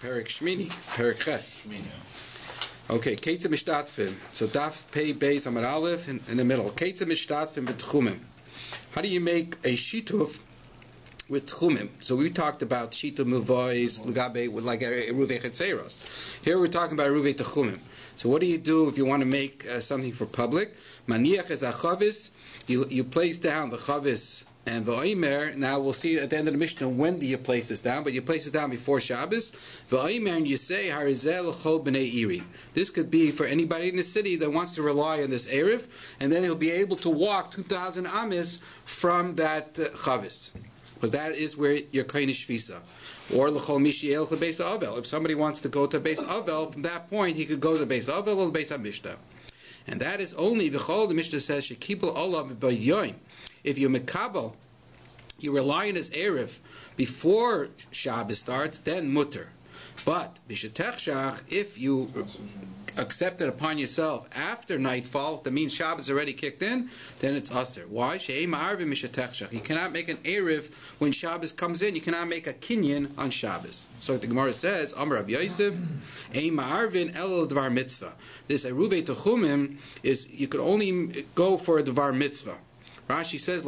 Perik Shmini, Perik Ches. Okay, Keitza Mishtatfim. So Daf Pei Beis Amar Aleph in the middle. Keitza Mishtatfim b'Tchumim. How do you make a shituf with Tchumim? So we talked about shituf muvois l'gabe with like eruvei chetzeros. Here we're talking about eruvei Tchumim. So what do you do if you want to make something for public? Maniach is a chavis. You place down the chavis. And v'oimer, now we'll see at the end of the Mishnah when do you place this down, but you place it down before Shabbos. V'oimer, and you say, Harizel chol b'nei iri. This could be for anybody in the city that wants to rely on this Erev, and then he'll be able to walk 2,000 amis from that chavis. Because that is where you're kain shvisa. Or l'chol mishiel beis avel. If somebody wants to go to beis avel, from that point he could go to beis avel or beis hamishta. And that is only, v'chol, the Mishnah says, shekibel olav b'yoyim. If you mekabel, you rely on his erev before Shabbos starts, then mutter. But b'shetechshach, if you accept it upon yourself after nightfall, that means Shabbos already kicked in, then it's aser. Why? She'ei ma'arvim b'shetechshach. You cannot make an erev when Shabbos comes in. You cannot make a kinyan on Shabbos. So the Gemara says, Amar Rabbi Yosef, ei ma'arvin el dvar mitzvah. This eruvei techumim is you could only go for a dvar mitzvah. Rashi says,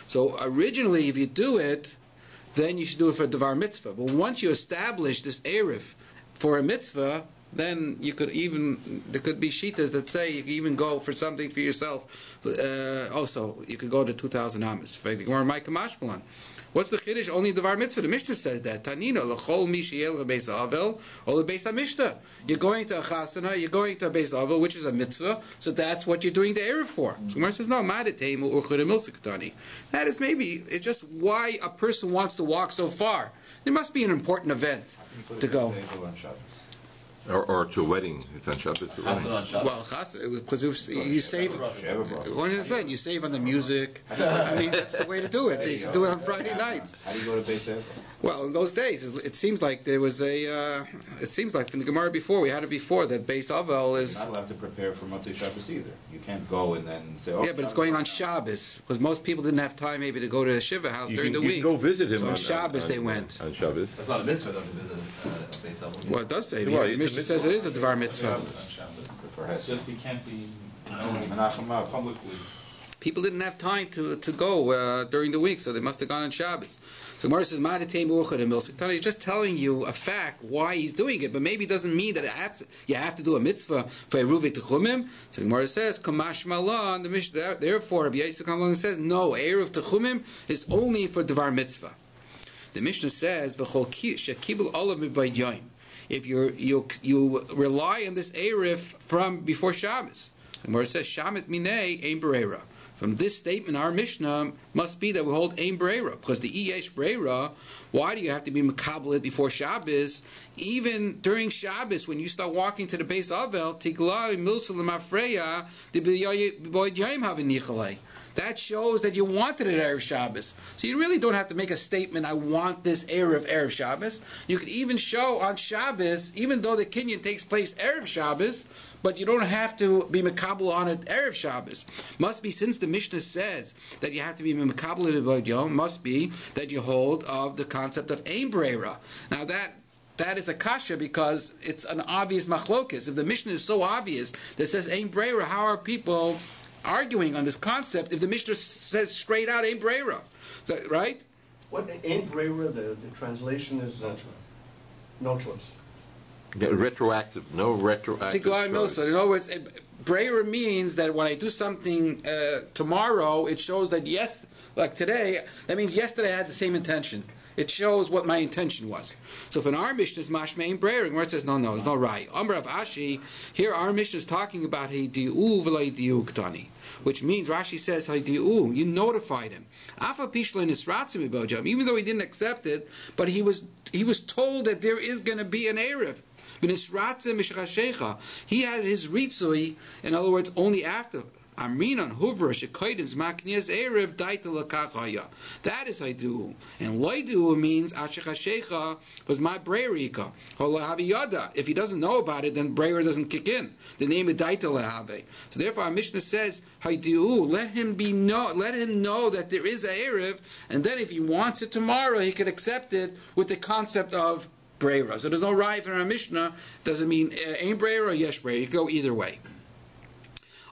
so originally, if you do it, then you should do it for Devar Mitzvah. But once you establish this Erev for a Mitzvah, then you could even, there could be Shitas that say you can even go for something for yourself. Also, you could go to 2,000 Amas. What's the Chiddush? Only Devar Mitzvah. The Mishnah says that. Tanina, l'chol mishiel beis avel, or beis hamishta. You're going to a chasana, you're going to a beis avel, which is a mitzvah, so that's what you're doing the Erev for. So Gemara says, no, madateimu urchudem milsiktani. That is maybe, it's just why a person wants to walk so far. There must be an important event to go. Or to a wedding. It's on Shabbos. Well, because you save. What is that? You save on the music. I mean, that's the way to do it. They used to do it on Friday nights. How do you go to Beis Evel? Well, in those days, it seems like there was a. It seems like from the Gemara before we had it before that Beis Avel is. You're not allowed to prepare for Motzei Shabbos either. You can't go and then say. Oh, yeah, but it's going on Shabbos because most people didn't have time maybe to go to a shiva house during the week. You can go visit him. So on Shabbos they went. On Shabbos. It's not a mitzvah though to visit Beis Avel. Well, it does say. The Mishnah says it is a Devar Mitzvah. It's just you can't be Menachem publicly. People didn't have time to go during the week, so they must have gone on Shabbos. So Gemara says, he's just telling you a fact why he's doing it, but maybe it doesn't mean that you have to do a mitzvah for eruvei techumim. So Gemara says, Kamash Malan, the Mishnah, therefore, Rabbi Yaakov comes along and says, no, eruv techumim is only for devar mitzvah. The Mishnah says, V'chol shekibul olav mibayt. If you rely on this erev from before Shabbos, the Gemara says, Shamet minei ein bereira. From this statement, our Mishnah must be that we hold ein breira, because the yesh breira. Why do you have to be mekabel before Shabbos? Even during Shabbos, when you start walking to the Beis Avel, tiglai milsel mafreya the boyd yom havin nichalei. That shows that you wanted it Erev Shabbos. So you really don't have to make a statement, I want this Erev Shabbos. You could even show on Shabbos, even though the kinyan takes place Erev Shabbos, but you don't have to be mekabel on it Erev Shabbos. Must be, since the Mishnah says that you have to be mekabel about Yom, must be that you hold of the concept of ein breira. Now that is a kasha because it's an obvious machlokes. If the Mishnah is so obvious that says ein breira, how are people arguing on this concept if the Mishnah says straight out ein breira? So, right? What ein breira, the translation is no choice. Yeah, retroactive, no retroactive choice. In other words, breira means that when I do something tomorrow, it shows that yes, like today, that means yesterday I had the same intention. It shows what my intention was. So if in our Mishnah is mashmein breira, where it says no, it's not right. Amr of Ashi, here our Mishnah is talking about heidiu v'lo heidiu ktani, which means Rashi says heidiu, you notified him. Afa pishlein nisratzim ibojam, even though he didn't accept it, but he was told that there is going to be an erev. He had his ritzui, in other words, only after Amrinan huvra shekoidins maknias erev daita lakachaya. That is I do. And loidu means ashechashecha was my brerika. Holahaviyada. If he doesn't know about it, then brerer doesn't kick in. The name of daita lahave. So therefore, our Mishnah says, "Haidu, let him know that there is a erev, and then if he wants it tomorrow, he can accept it with the concept of breira." So there's no right in our Mishnah. Doesn't mean ain't breira or yes breira. You go either way.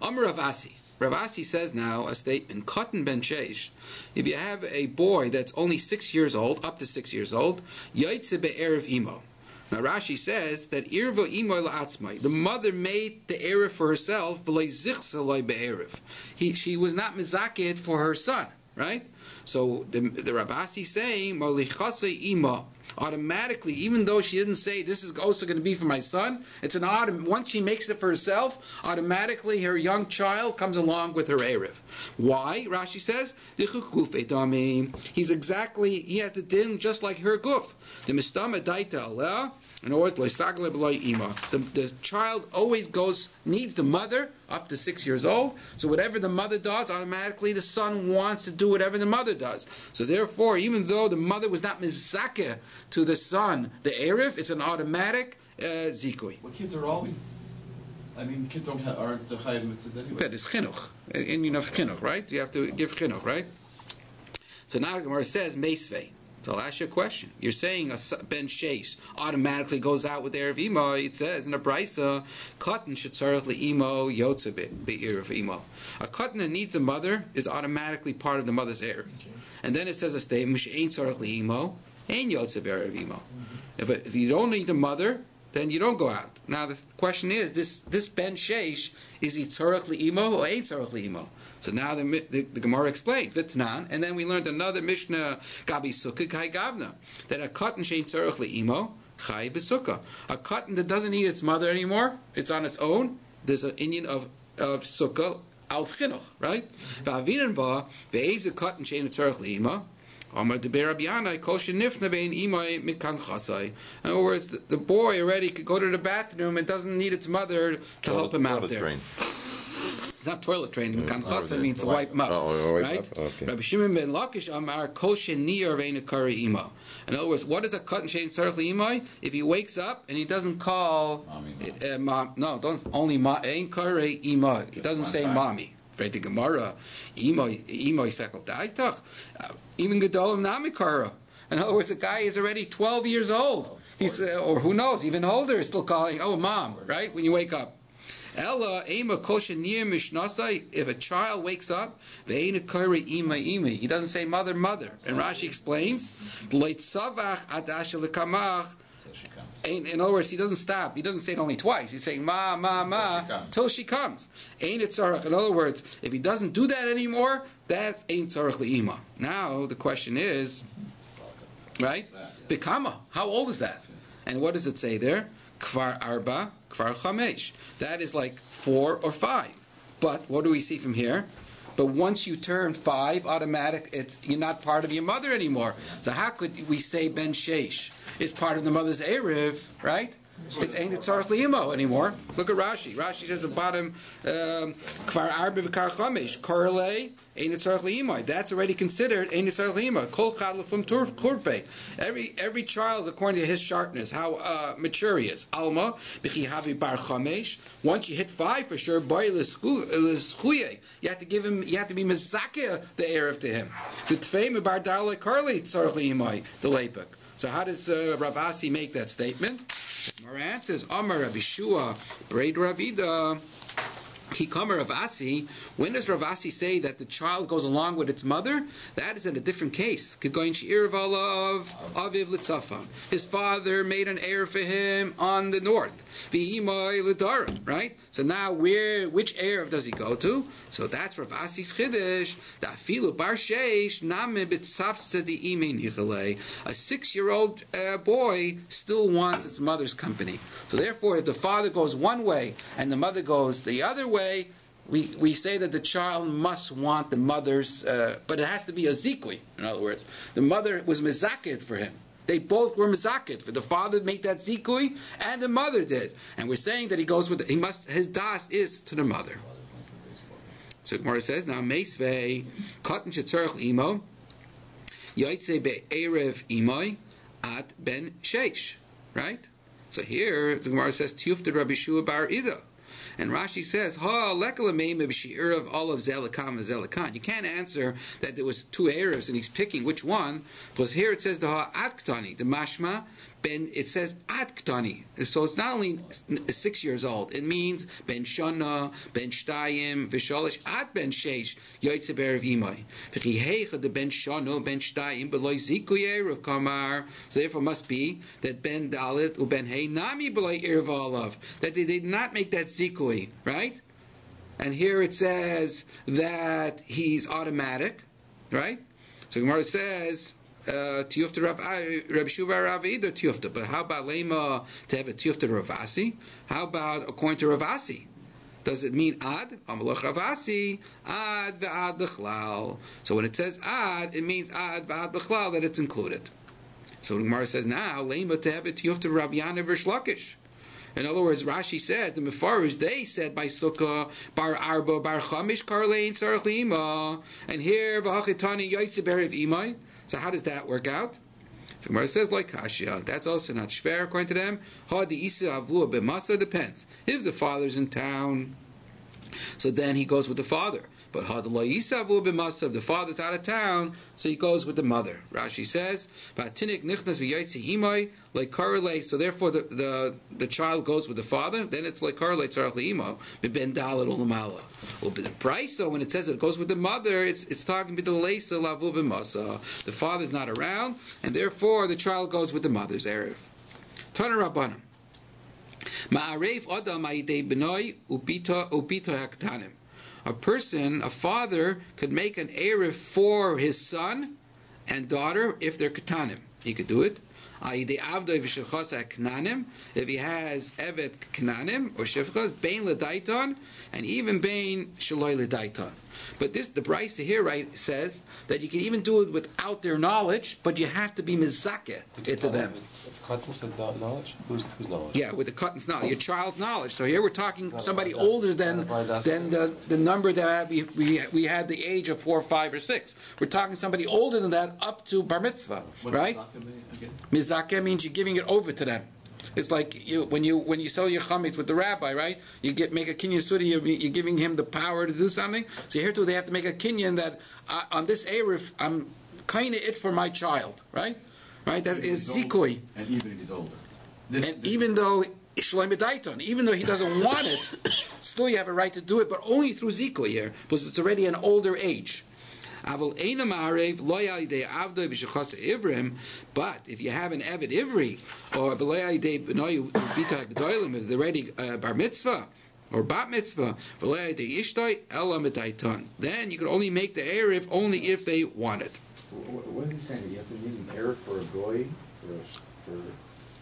Amar Ravasi. Ravasi says now a statement. Katan ben sheish. If you have a boy that's only 6 years old, up to 6 years old, yaitze be'erev imo. Now Rashi says that irva imo la'atzmai. The mother made the erev for herself. V'lei zichse loy be'erev. She was not mizaked for her son. Right? So the Ravasi saying molichase imo. Automatically, even though she didn't say this is also going to be for my son, it's an once she makes it for herself, automatically her young child comes along with her erev. Why? Rashi says, he has the din just like her guf. The mistama daita aleh. In other words, the child always needs the mother up to 6 years old. So whatever the mother does, automatically the son wants to do whatever the mother does. So therefore, even though the mother was not mizakeh to the son, the erev, it's an automatic zikui. Well, kids are always. Kids aren't the chayav mitzvahs anyway. But it's chinuch, and you know chinuch, right? You have to give chinuch, right? So now the Gemara says meisvei. So I'll ask you a question. You're saying a ben sheish automatically goes out with erev imo. It says in the brisa, katan shetzarich leimo yotze be'erev imo. A katan that needs a mother is automatically part of the mother's erev. And then it says a statement, mish ain't tzarich leimo, ain't yotze be'erev imo. If you don't need the mother, then you don't go out. Now the question is, this ben sheish, is he tzarich leimo or ain't tzarich leimo? So now the Gemara explains Vitnan, and then we learned another Mishnah Gabi Sukkah Kai Gavna, that a cotton shein tzarich leimo Chai b'sukkah. A cotton that doesn't need its mother anymore, it's on its own. There's an Indian of sukkah al chinuch, right? Va'avinin ba ve'ez cotton shein tzarich leimo. In other words, the boy already could go to the bathroom and doesn't need its mother to help him out there. Train. It's not toilet train. Mekan means to wipe him up. Right? Okay. Rabbi Shimon ben Lakish Amar Kol Sheniyar Ve'ena Kari Imo. In other words, what is a cotton shein tzarich leimai? If he wakes up and he doesn't call mom, no, don't only ma ein kari imo. He doesn't say mommy. Afraid the Gemara, imo sekel daitach. Even gedolim namikara. In other words, the guy is already 12 years old. He's or who knows, even older, is still calling, oh mom, right? When you wake up. Ella ema kosher near mishnasai. If a child wakes up, ve'ena kari ima. He doesn't say mother. And Rashi explains, leitzavach adash lekamach. In other words, he doesn't stop. He doesn't say it only twice. He's saying ma till she comes. Ain't it tzarech? In other words, if he doesn't do that anymore, that ain't tzarech leima. Now the question is, right? Bikama. How old is that? And what does it say there? Kvar arba, kvar chamesh. That is like 4 or 5. But what do we see from here? But once you turn 5, you're not part of your mother anymore. So how could we say ben sheish is part of the mother's erev, right? It ain't tzarich leimo anymore. Look at Rashi. Rashi says at the bottom, kvar arba v'kar chamesh, korle ain't tzarich leimo. That's already considered ain't tzarich leimo. Kol chad lefum turpe. Every child, according to his sharpness, how mature he is. Alma b'chi havi bar chamesh. Once you hit 5 for sure, boy l'schuye. You have to give him. You have to be mezakeh the erev to him. The tfei bar darle karli tzarich leimo the lepek. So how does Rav Asi make that statement? Our answer is Amar Rabbi Shua, Braid Ravida. Kikamer Rav Asi. When does Rav Asi say that the child goes along with its mother? That is in a different case. His father made an heir for him on the north. Right? So now which heir does he go to? So that's Rav Asi's chiddush. A 6-year-old boy still wants its mother's company. So therefore, if the father goes one way and the mother goes the other way, we say that the child must want the mother's, but it has to be a zikui. In other words, the mother was mezaked for him. They both were mezaked. For the father made that zikui, and the mother did. And we're saying that he goes with his das is to the mother. So Gemara says, now meisvei katan shetzarich imo yaitze be'erev imoy ad ben sheish. Right? So here the Gemara says tiyufta Rabbi Shua bar Ida. And Rashi says, "Ha lekalameim b'shi'ur all of zelakan v'zelakan." You can't answer that there was two erevs and he's picking which one, because here it says the ha ad ktani, the mashma ben. It says ad ktani, so it's not only 6 years old. It means ben shana, ben shtayim, v'shalish ad ben sheish yoytze be'erev imay. V'chi heicha the ben shana, ben shtayim beloy zikuy erev kamar. So therefore must be that ben dalit u ben hey nami beloy erev olav, that they did not make that zikuy. Right? And here it says that he's automatic, right? So Gemara says, Tiyufta Rabbi Shua Rav Ida Tiyufta. But how about Lema to have a Tiyufta Ravasi? How about according to Ravasi? Does it mean ad? Amalach Ravasi, ad ve'ad l'chlal. So when it says ad, it means ad ve'ad l'chlal, that it's included. So the Gemara says now, Lema to have a Tiyufta Rabbi Yana V'Shlakish. In other words, Rashi said, the Mefarus, they said by Sukkah, Bar Arba, Bar Chamish, Karlein, Sarach Lima, and here, V'hachitani, Yaitze Berev Imai. So how does that work out? So Gemara says, like Kashya, that's also not shver, according to them. Ha di Isa Avua B'masa, depends. If the father's in town, so then he goes with the father. But if the father's out of town, so he goes with the mother. Rashi says, so therefore the child goes with the father, then it's like the price, so when it says it goes with the mother, it's talking about the father's not around, and therefore the child goes with the mother's erev. Tana Rabbanim. A father could make an erev for his son and daughter if they're ketanim. He could do it. If he has evet knanim or shivchas, bein ledaiton, and even bein shaloi ledaiton. But the Brisa here says that you can even do it without their knowledge, but you have to be mizakeh to them. Katan said knowledge? Whose knowledge? Yeah, with the Katan's knowledge, your child's knowledge. So here we're talking somebody older than the number that we had the age of 4, 5, or 6. We're talking somebody older than that up to bar mitzvah, right? Mizakeh means you're giving it over to them. It's like when you sell your chametz with the rabbi, right? You make a kinyan sudi, you're giving him the power to do something. So here too, they have to make a kinyan that on this erev, I'm kind of it for my child, right? Right, that is zikui. And even if he's older. Even though even though he doesn't want it, still you have a right to do it, but only through zikui here, because it's already an older age. But if you have an Eved Ivri, or if they're ready bar mitzvah, or bat mitzvah, then you can only make the erev only if they want it. What is he saying? You have to need an erev for a goy, for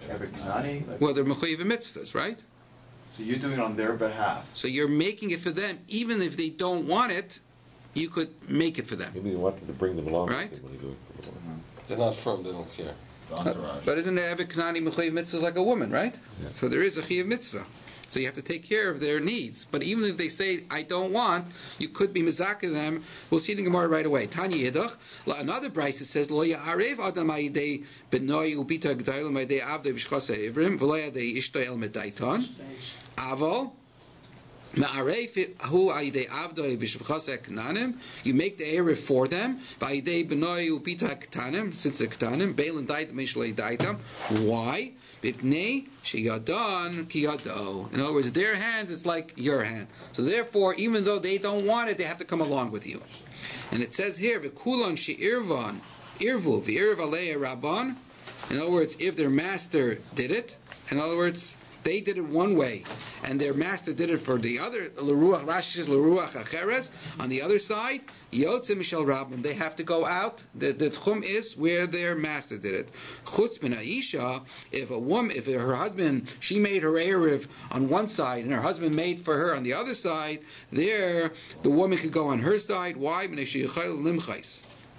Eved Kanani? Well, they're mechuyev mitzvahs, right? So you're doing it on their behalf. So you're making it for them, even if they don't want it. You could make it for them. Maybe you wanted to bring them along. Right? When you do it for them. They're not firm, they don't care. But isn't the Eved Kanani mechuyev mitzvahs like a woman, right? Yeah. So there is a chiyuv mitzvah. So you have to take care of their needs. But even if they say, I don't want, you could be mizakeh them. We'll see in the Gemara right away. Tanya Yidach. Another Brisa says, Lo ya'arev adam ha'idei benoi ubita g'daylam ha'idei avdei v'shchasa ivrim v'lo ya'dei ishtoi el medaiton. Aval. You make the erev for them. Since they're ketanim, why? In other words, their hands, it's like your hand. So therefore, even though they don't want it, they have to come along with you. And it says here, in other words, if their master did it, in other words, they did it one way, and their master did it for the other. Rashi says l'ruach acheres. On the other side, yotze mishal rabbim. They have to go out. The tchum is where their master did it. Chutz min ha'isha. If her husband, she made her erev on one side, and her husband made for her on the other side, there the woman could go on her side. Why?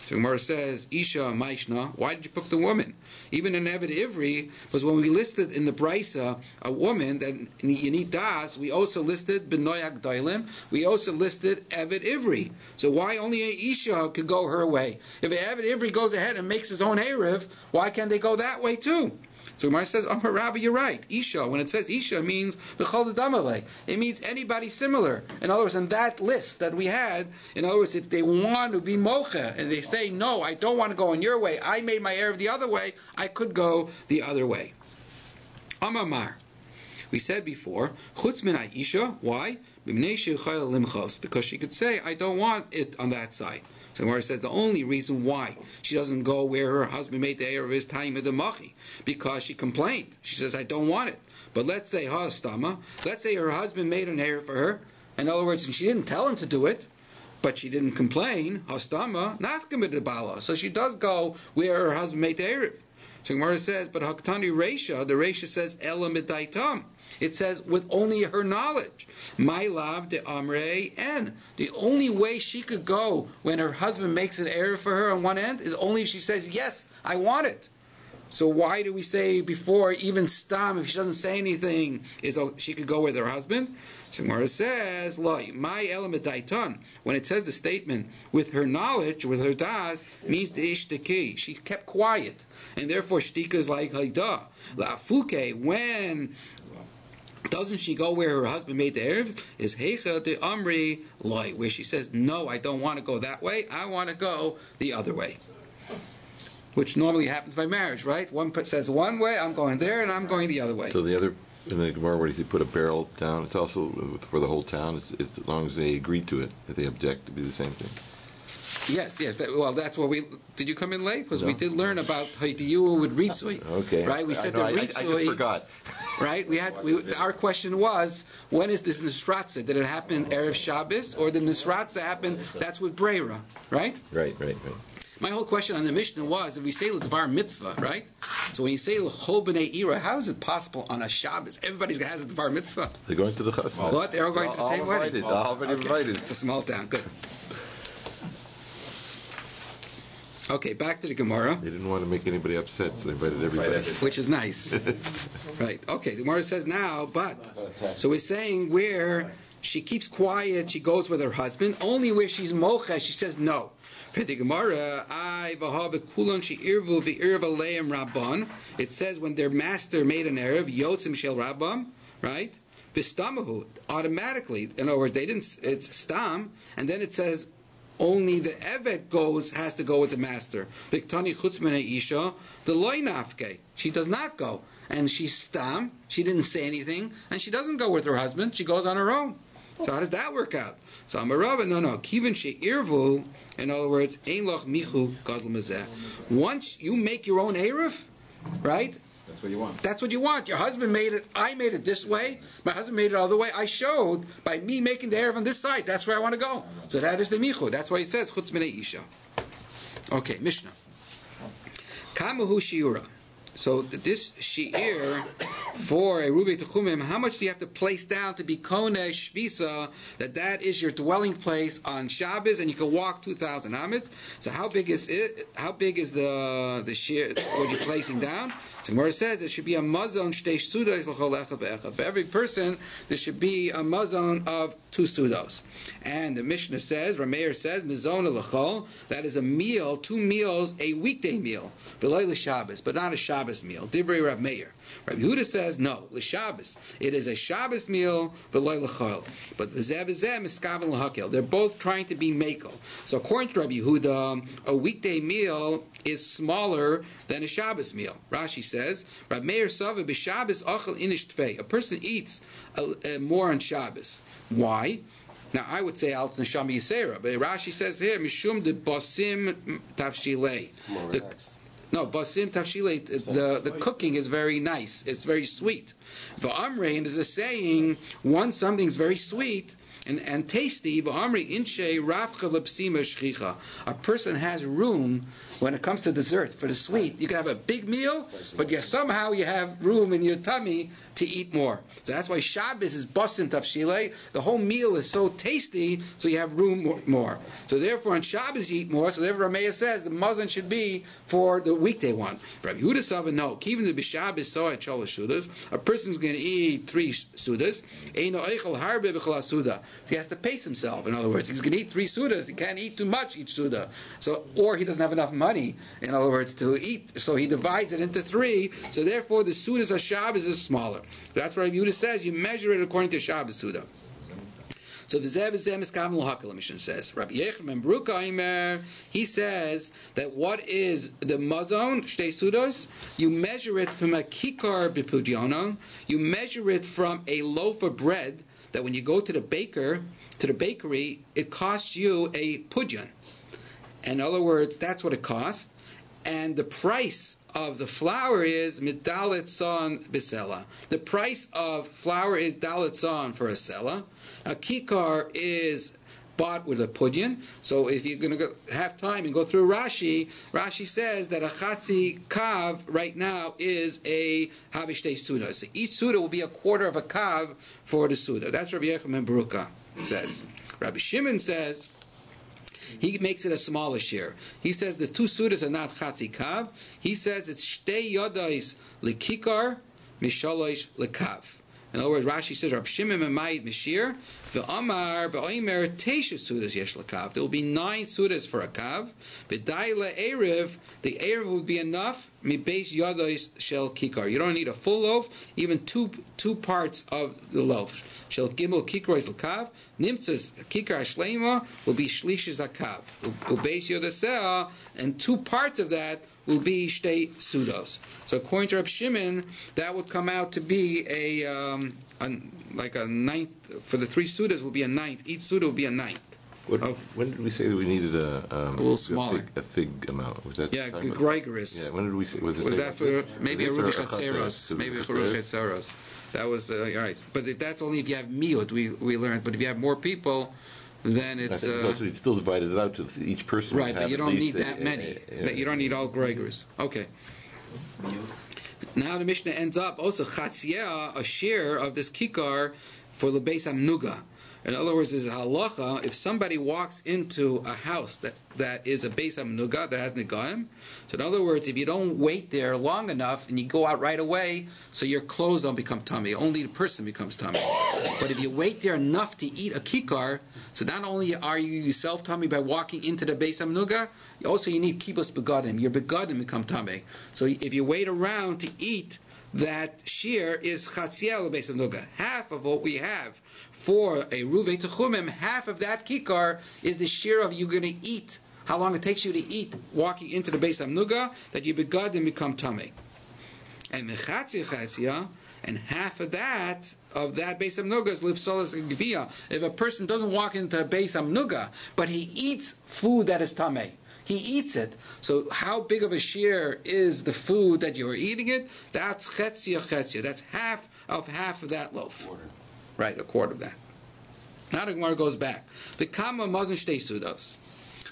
So Gemara says, Isha Maishna, why did you put the woman? Even in Eved Ivri, because when we listed in the Brisa a woman, then you need Das, we also listed Benoyak Dailim, we also listed Eved Ivri. So why only a Isha could go her way? If Eved Ivri goes ahead and makes his own Erev, why can't they go that way too? So Gemara says, Amar Rabbi, you're right. Isha, when it says Isha, it means B'chol Damale. It means anybody similar. In other words, in that list that we had, in other words, if they want to be mocha, and they say, no, I don't want to go in your way, I made my Erev the other way, I could go the other way. Amar. We said before, Chutz min Isha, why? Because she could say, I don't want it on that side. So Gemara says the only reason why she doesn't go where her husband made the Erev is time of the machi, because she complained. She says, I don't want it. But let's say let's say her husband made an Erev for her. In other words, she didn't tell him to do it, but she didn't complain. Hastama nafka bala. So she does go where her husband made the Erev. So Gemara says, but Haktani Reisha, the Reisha says Ela midaitam. It says with only her knowledge. My love de amrei en. The only way she could go when her husband makes an error for her on one end is only if she says, yes, I want it. So why do we say before, even stam, if she doesn't say anything, she could go with her husband? So Gemara says, my element daiton. When it says the statement with her knowledge, with her das, means the ishtaki. She kept quiet, and therefore shtika is like haida. La fuke, when doesn't she go where her husband made the Erev? Is Heicha de Amri Loi, where she says, no, I don't want to go that way, I want to go the other way. Which normally happens by marriage, right? One says one way, I'm going there, and I'm going the other way. So the other, in the Gemara, where you put a barrel down, it's also for the whole town, it's as long as they agree to it. If they object, it'd be the same thing. Yes. That's what we... Did you come in late? Because we did learn about Haitiyu with Ritzui. Okay. Right? We said that Ritzui... I just forgot. Right? Our question was, when is this Nisratza? Did it happen Erev Shabbos? Or did Nisratza happen, that's with Breira? Right? Right. My whole question on the Mishnah was, if we say L'dvar mitzvah, right? So when you say L'chol b'nei Ira, how is it possible on a Shabbos? Everybody has a Dvar mitzvah. They're going to the chasna. What? They're all going to the same wedding? All invited. It's a small town. Good. Okay, back to the Gemara. They didn't want to make anybody upset, so they invited everybody. Which is nice. Right. Okay, the Gemara says now, but. So we're saying where she keeps quiet, she goes with her husband, only where she's mocha, she says no. For the Gemara, it says when their master made an erev, yotzim shel rabam, right? Bistamahu, automatically. In other words, they didn't. It's stam, and then it says only the evet has to go with the master. Viktani chutz minei isha, the loy nafke. She does not go, and she's stam. She didn't say anything, and she doesn't go with her husband. She goes on her own. So how does that work out? So Amarava, no. Kivin she'irvu. In other words, ein loch michu gadol mezeh. Once you make your own erev, right? That's what you want. That's what you want. Your husband made it. I made it this way. My husband made it the other way. I showed by me making the erev on this side. That's where I want to go. So that is the michu. That's why it says chutz minei isha. Okay, Mishnah. Kamahu shiura. So this shi'ir for a Rubi Techumim, how much do you have to place down to be Konesh Shvisa, that is your dwelling place on Shabbos, and you can walk 2,000 amits? So how big is it? How big is the shi'ir, what you're placing down? So Gemara says it should be a mazon shtei sudos l'chol echad ve'echad. For every person, there should be a mazon of 2 sudos. And the Mishnah says, Rameir says, mizona l'chol, that is a meal, 2 meals, a weekday meal, v'loy l'Shabbos, but not a Shabbos meal. Divrei Rav Meir. Rabbi Yehuda says, no, l'Shabbos. It is a Shabbos meal, v'loy l'chol. But v'zeh v'zeh miskaven l'hakel. They're both trying to be makel. So according to Rabbi Yehuda, a weekday meal is smaller than a Shabbos meal. Rashi says, Rav Meir Sava b'Shabbos achal inish tvei. A person eats more on Shabbos. Why? Now I would say Alt Neshama Yisera, but Rashi says here Mishum de Basim Tavshilei. No, Basim Tavshilei. The cooking is very nice. It's very sweet. The Amrein is a saying once something's very sweet, and tasty. A person has room when it comes to dessert for the sweet. You can have a big meal, but somehow you have room in your tummy to eat more. So that's why Shabbos is bustin tafshilei. The whole meal is so tasty, so you have room more. So therefore, on Shabbos you eat more. So therefore, Rameya says the muzzin should be for the weekday one. Rabbi Yehuda Sava no. Even the b'Shabbos saw at shalosh sudas. A person's going to eat 3 sudas. Eino eichel harbe b'chol suda. So he has to pace himself. In other words, he's going to eat 3 sudas. He can't eat too much each suda. So, or he doesn't have enough money, in other words, to eat. So he divides it into 3. So therefore, the sudas of Shabbos is smaller. That's why Yehuda says you measure it according to Shabbos suda. So the Zev is Kavam L'Hakal, Mishnah says. Rabbi Yechim and Baruch Aimer, he says that what is the mazon, shtei sudos? You measure it from a kikar b'pudyonon. You measure it from a loaf of bread that when you go to the bakery, it costs you a pudyon. In other words, that's what it costs. And the price of the flour is midalet son b'sela. The price of flour is dalet son for a sela. A kikar is bought with a pudyon. So if you're going to have time and go through Rashi, Rashi says that a chatzi kav right now is a habishtei suda. So each suda will be a quarter of a kav for the suda. That's Rabbi Yechim and Baruch says. Rabbi Shimon says, he makes it a smaller share. He says the 2 sudas are not chatzi kav. He says it's shtei yodais lekikar mishalosh lekav. In other words, Rashi says, Rab Shimon Mamayid Mishir, V'amar V'oimer Teisha Sudas Yesh Lakav. There will be 9 sudas for a kav. V'dai le'erev, the erev would be enough. Mi beis yados shel kikar. You don't need a full loaf, even two parts of the loaf. Shel gimel kikar is lakav. Nimtzas kikar shleima will be shlish zakav. Ubeis yodaseh, and 2 parts of that will be shtei sudos. So according to Reb Shimon, that would come out to be like a ninth. For the 3 sudas will be a ninth. Each suda will be a ninth. When did we say that we needed a little smaller, a fig amount? Was that Gregorus? Yeah. When did we say? Was that for maybe a Ruby Chatzeros? Maybe a Ruby Chatzeros. That was all right. But that's only if you have miut. We learned. But if you have more people, then it's we still divided it out to each person. Right, but you don't need that many. You don't need all Gregors. Okay. Now the Mishnah ends up also chatzia, a share of this kikar for the beis hamnuga. In other words, there's a halacha, if somebody walks into a house that is a beis hamnuga, that has negaim, so in other words, if you don't wait there long enough and you go out right away, so your clothes don't become tummy, only the person becomes tummy. But if you wait there enough to eat a kikar, so not only are you yourself tummy by walking into the beis hamnuga, also you need kibbutz begadim, your begadim become tummy. So if you wait around to eat, that shear is chatziel beis hamnuga. Half of what we have for a ruve techumim, half of that kikar is the shear of you're going to eat. How long it takes you to eat walking into the beis hamnuga, that you begadim become tummy. And mechatzi chatzia, and half of that beis hamnuga is livsolas and gvia. If a person doesn't walk into a beis hamnuga, but he eats food that is tummy, he eats it. So how big of a share is the food that you're eating it? That's chetzia. That's half of that loaf. Right, a quarter of that. Now the Gemara goes back. The kama mazon shtei sudos.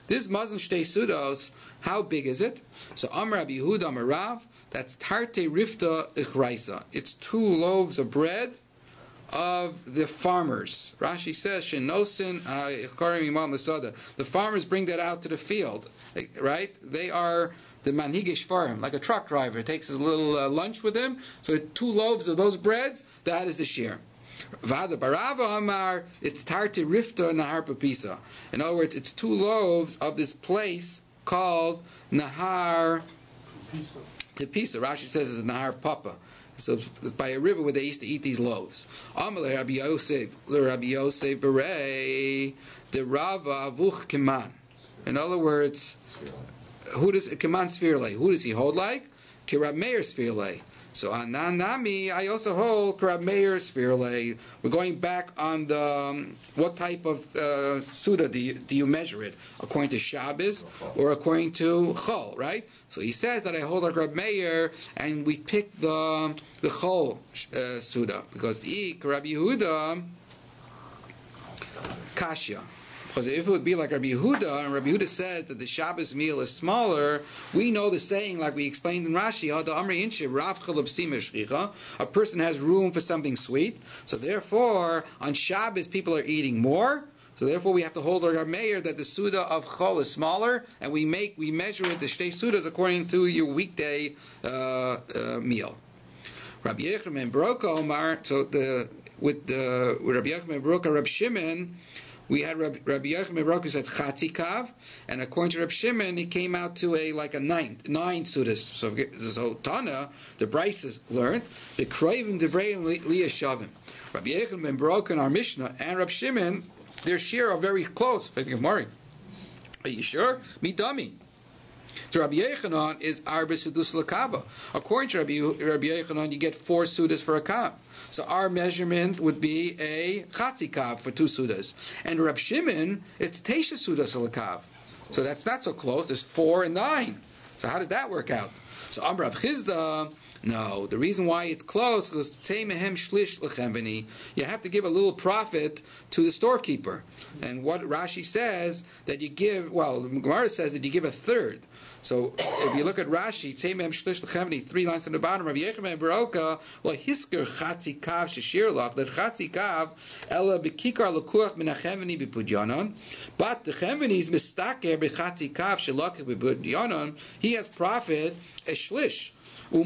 This mazon shtei sudos, how big is it? So Amar Rabbi Yehuda Amar Rav, that's tarte rifta ichraisa. It's 2 loaves of bread of the farmers. Rashi says, Shenosin ikarim imam l'sada. The farmers bring that out to the field, right? They are the manhigish farm, like a truck driver. Takes his little lunch with him. So 2 loaves of those breads, that is the shear. Vada barava amar, it's tarte rifta nahar papisa. In other words, it's 2 loaves of this place called Nahar Pisa. Rashi says it's Nahar Papa. So it's by a river where they used to eat these loaves. Amar Rabbi Yosef berei de Rava avuch keman. In other words, who does keman sfirle? Who does he hold like? Kirab Meir sfirle. So Ananami, I also hold Krab Meir Sfirle. We're going back on the what type of Suda do you measure it? According to Shabbos or according to Chol, right? So he says that I hold like Krab Meir, and we pick the Chol Suda, because the Krab Yehuda Kasha. Because if it would be like Rabbi Yehuda, and Rabbi Yehuda says that the Shabbos meal is smaller, we know the saying, like we explained in Rashi, a person has room for something sweet, so therefore, on Shabbos people are eating more, so therefore we have to hold our mayor that the Suda of Chol is smaller, and we measure it, the Shtei Sudas, according to your weekday meal. Rabbi Yechim and Baroka Omar, with Rabbi Yechim and Baroka, Rabbi Shimon, we had Rabbi Yechim and Baroka said Chatzi Kav, and according to Rabbi Shimon, he came out to nine sudas. So Tana, the Bryces learned the Kroivim Devrei Liyashavim. Rabbi Yechim and Baroka in our Mishnah and Rabbi Shimon, their share are very close. Are you sure? Me dummy. So Rabbi Yechanan is Arba Sudus Lakava. According to Rabbi Yechanan, you get 4 sudas for a kav. So our measurement would be a Chatzi Kav for 2 sudas. And Rabbi Shimon, it's Teisha Sudas Lakav. So that's not so close. There's 4 and 9. So how does that work out? So Amr Rav Chizda, no, the reason why it's close is you have to give a little profit to the storekeeper. And what Rashi says, that you give, the Gemara says that you give a third. So if you look at Rashi, 3 lines on the bottom, Rav Yechim and Baroka, hisker chatzi kav sheshir lach, that chatzi kav, ela bekikar lekuach menachem b'pudyanon, but the chemveni is mistaker b'chatzi kav shelach b'pudyanon, he has profit a shlish. So you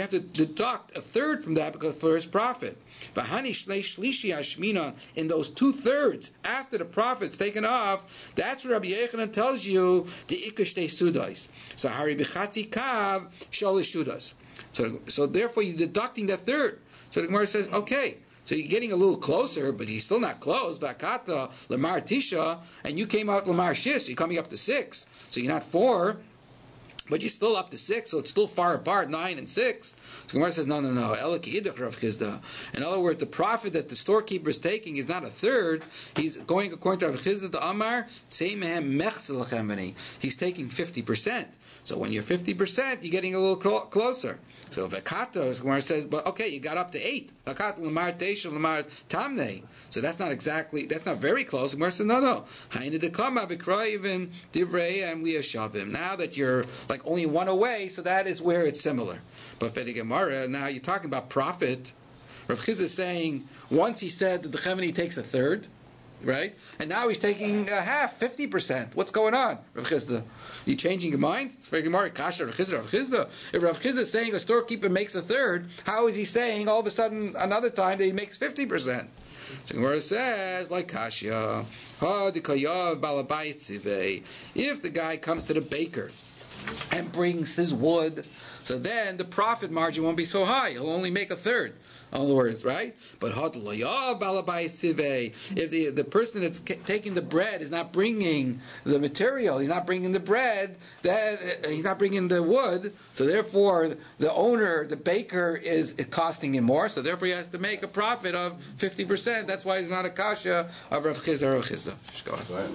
have to deduct a third from that because for his profit. In those 2/3 after the profit's taken off, that's what Rabbi Yechanan tells you the ikashtei sudais. So hari b'chatzi kav shalish sudas. So therefore you're deducting that third. So the Gemara says, okay. So you're getting a little closer, but he's still not close. Vakata lamar tisha, and you came out lamar shis. You're coming up to 6. So you're not 4. But you're still up to 6, so it's still far apart, 9 and 6. So Gemara says, no. In other words, the profit that the storekeeper is taking is not a third. He's going according to Rav Chizda to Amar, he's taking 50%. So when you're 50%, you're getting a little closer. So Vekata, Gemara says, but okay, you got up to 8. Vekata lamar teisha lamar tamne. So that's not very close. Gemara says, no. Now that you're like only 1 away, so that is where it's similar. But for the Gemara, now you're talking about profit. Rav Chizda is saying, once he said that the Chemini takes a third, right? And now he's taking half, 50%. What's going on, Rav Chizda? You changing your mind? It's very Gemara. Kasha, Rav Chizda. If Rav Chizda is saying a storekeeper makes a third, how is he saying all of a sudden another time that he makes 50%? So Gemara says, like Kasha, if the guy comes to the baker and brings his wood, so then the profit margin won't be so high. He'll only make a third. In other words, right? But if the person that's taking the bread is not bringing the material, he's not bringing the bread, he's not bringing the wood, so therefore the owner, the baker, is costing him more, so therefore he has to make a profit of 50%. That's why it's not a kasha of Rav Chizda. Go ahead.